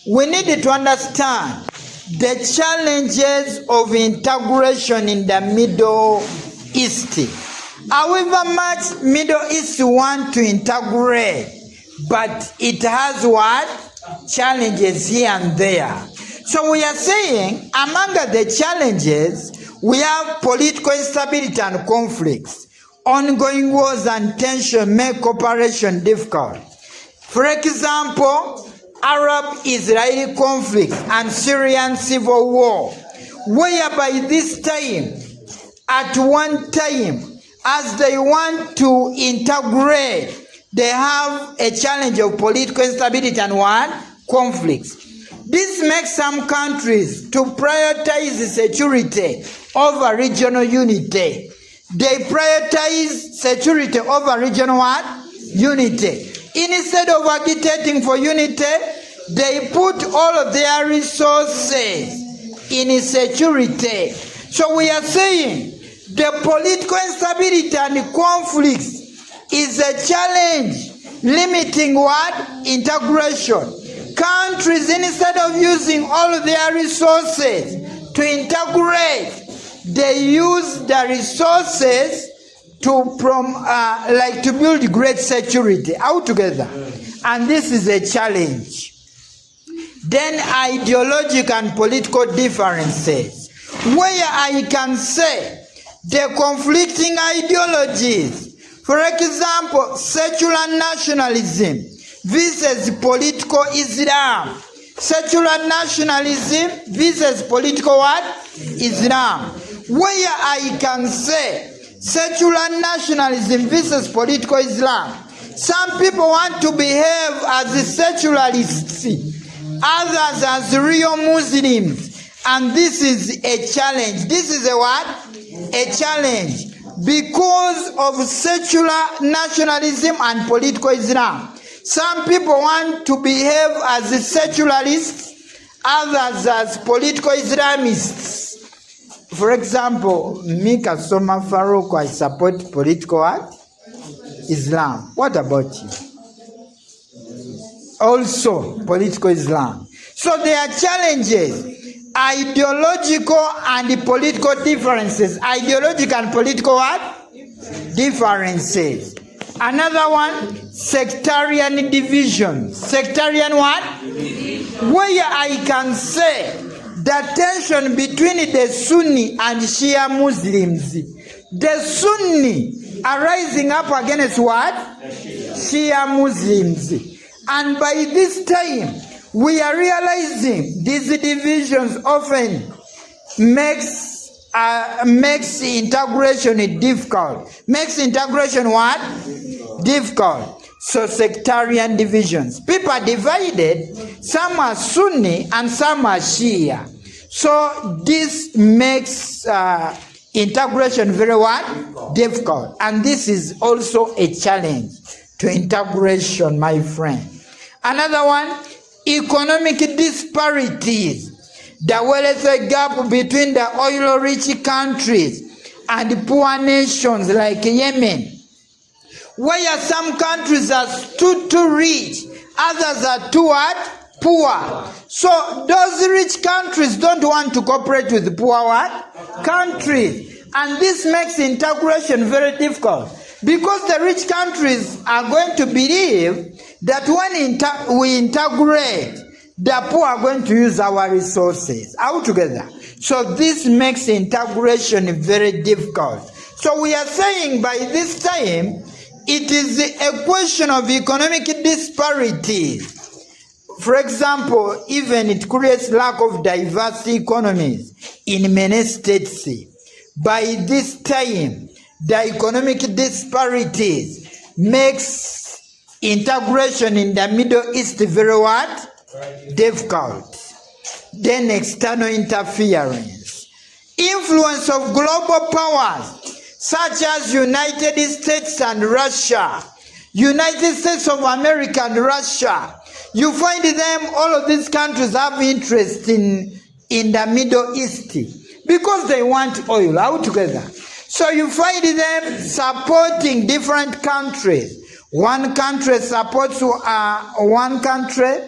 we need to understand the challenges of integration in the Middle East. However much Middle East want to integrate, but it has what? Challenges here and there. So we are saying among the challenges, we have political instability and conflicts. Ongoing wars and tension make cooperation difficult. For example, Arab-Israeli conflict and Syrian civil war, whereby this time, at one time, as they want to integrate, they have a challenge of political instability and what? Conflicts. This makes some countries to prioritize security over regional unity. They prioritize security over regional what? Unity. Instead of agitating for unity, they put all of their resources in security. So we are saying the political instability and conflicts is a challenge limiting what? Integration. Countries, instead of using all of their resources to integrate, they use the resources to build great security altogether. And this is a challenge. Then ideological and political differences, where I can say the conflicting ideologies, for example, secular nationalism versus political Islam. Secular nationalism versus political what? Islam. Where I can say secular nationalism versus political Islam. Some people want to behave as secularists, others as real Muslims. And this is a challenge. This is a what? A challenge. Because of secular nationalism and political Islam. Some people want to behave as secularists, others as political Islamists. For example, Mika Soma Farouk, I support political what? Islam. What about you? Also, political Islam. So there are challenges, ideological and political differences. Ideological and political what? Differences. Another one, sectarian division. Sectarian what? Where I can say the tension between the Sunni and Shia Muslims. The Sunni are rising up against what? Shia Muslims. And by this time, we are realizing these divisions often makes integration difficult. Makes integration what? Difficult. So sectarian divisions. People are divided. Some are Sunni and some are Shia. So this makes integration very what? Difficult. And this is also a challenge to integration, my friend. Another one, economic disparities. The wealth gap between the oil-rich countries and poor nations like Yemen, where some countries are too rich, others are too what? Poor. So those rich countries don't want to cooperate with poor what? Countries. And this makes integration very difficult. Because the rich countries are going to believe that when we integrate, the poor are going to use our resources altogether. So this makes integration very difficult. So we are saying by this time, it is a question of economic disparity. For example, even it creates lack of diverse economies in many states. By this time, the economic disparities makes integration in the Middle East very what? Difficult. Then external interference. Influence of global powers such as United States and Russia. United States of America and Russia. You find them, all of these countries have interest in the Middle East because they want oil altogether. So you find them supporting different countries. One country supports one country,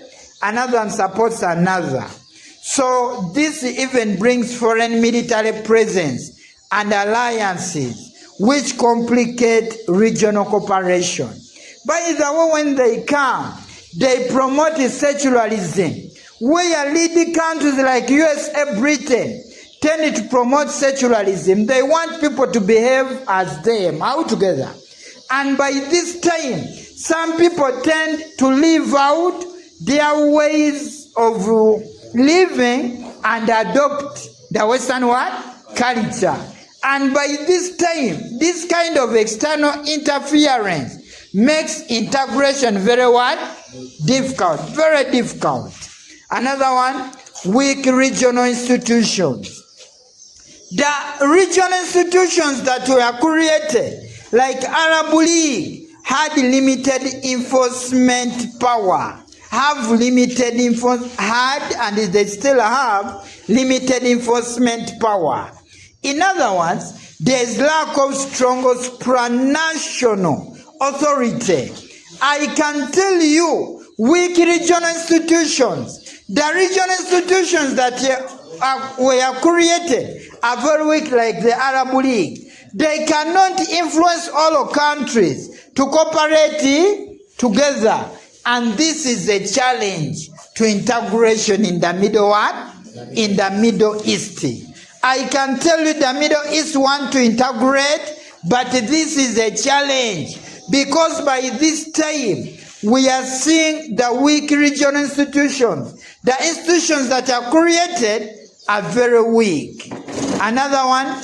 another one supports another. So this even brings foreign military presence and alliances, which complicate regional cooperation. By the way, when they come, they promote secularism, where leading countries like USA, Britain, tend to promote secularism. They want people to behave as them, altogether. And by this time, some people tend to live out their ways of living and adopt the Western what? Culture. And by this time, this kind of external interference makes integration very what? Difficult, very difficult. Another one, weak regional institutions. The regional institutions that were created, like Arab League, had limited enforcement power, and they still have limited enforcement power. In other words, there is lack of strong supranational authority. I can tell you, weak regional institutions, the regional institutions that were created are very weak, like the Arab League. They cannot influence all countries to cooperate together. And this is a challenge to integration in the Middle In the Middle East. I can tell you the Middle East want to integrate, but this is a challenge because by this time we are seeing the weak regional institutions. The institutions that are created are very weak. Another one,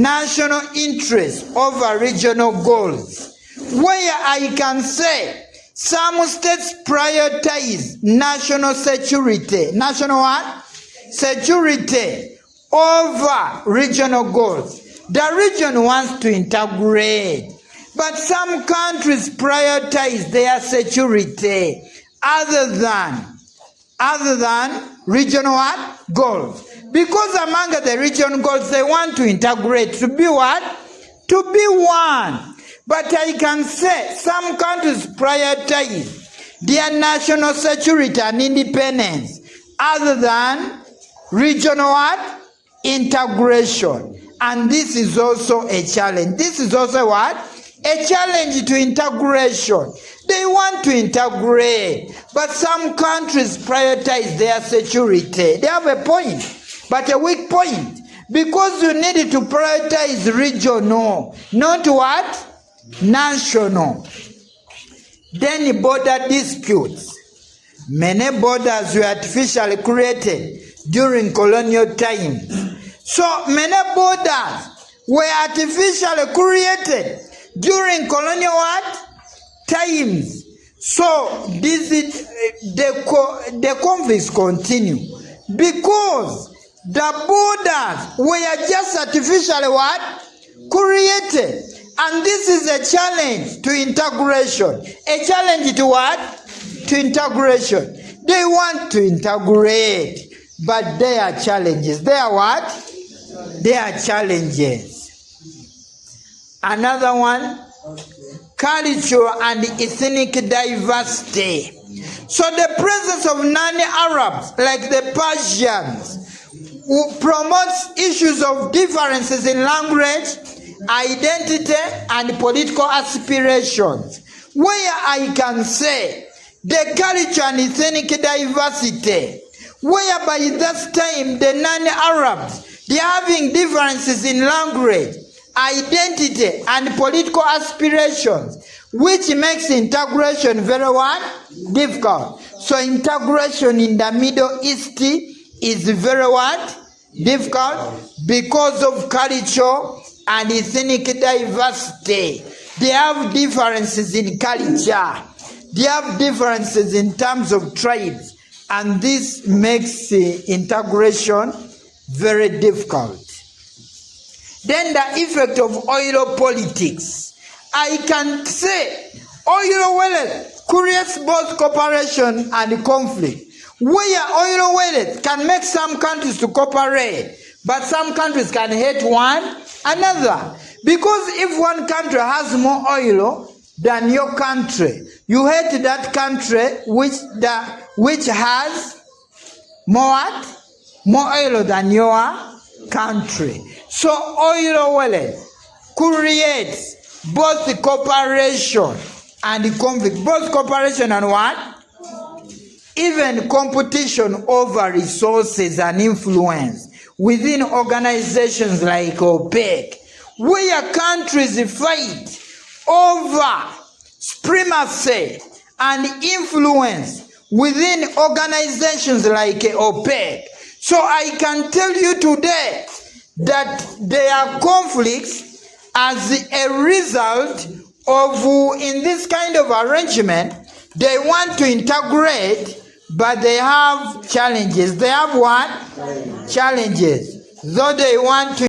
national interest over regional goals, where I can say some states prioritize national security. National what? Security over regional goals. The region wants to integrate, but some countries prioritize their security other than regional what? Goals. Because among the regional goals, they want to integrate to be what? To be one. But I can say some countries prioritize their national security and independence other than regional what? Integration. And this is also a challenge. This is also what? A challenge to integration. They want to integrate, but some countries prioritize their security. They have a point, but a weak point. Because you need to prioritize regional, not what? National. Then border disputes. Many borders were artificially created during colonial times. So many borders were artificially created during colonial what? Times. So this is the conflicts continue because the borders were just artificially what? Created. And this is a challenge to integration. A challenge to what? To integration. They want to integrate, but they are challenges. They are what? They are challenges. Another one, cultural and ethnic diversity. So the presence of non-Arabs, like the Persians, who promotes issues of differences in language, identity, and political aspirations, where I can say the culture and ethnic diversity, where by this time the non-Arabs, they are having differences in language, identity, and political aspirations, which makes integration very what? Difficult. So integration in the Middle East is very what? Difficult because of culture and ethnic diversity. They have differences in culture. They have differences in terms of tribes. And this makes integration very difficult. Then the effect of oil politics. I can say oil wealth creates both cooperation and conflict. Where oil wealth can make some countries to cooperate, but some countries can hate one another. Because if one country has more oil than your country, you hate that country which the which has more what? More oil than your country. So oil wallet creates both cooperation and conflict. Both cooperation and what? Even competition over resources and influence within organizations like OPEC, where countries fight over supremacy and influence within organizations like OPEC. So I can tell you today that there are conflicts as a result of, in this kind of arrangement, they want to integrate, but they have challenges. They have what? Challenges. Though they want to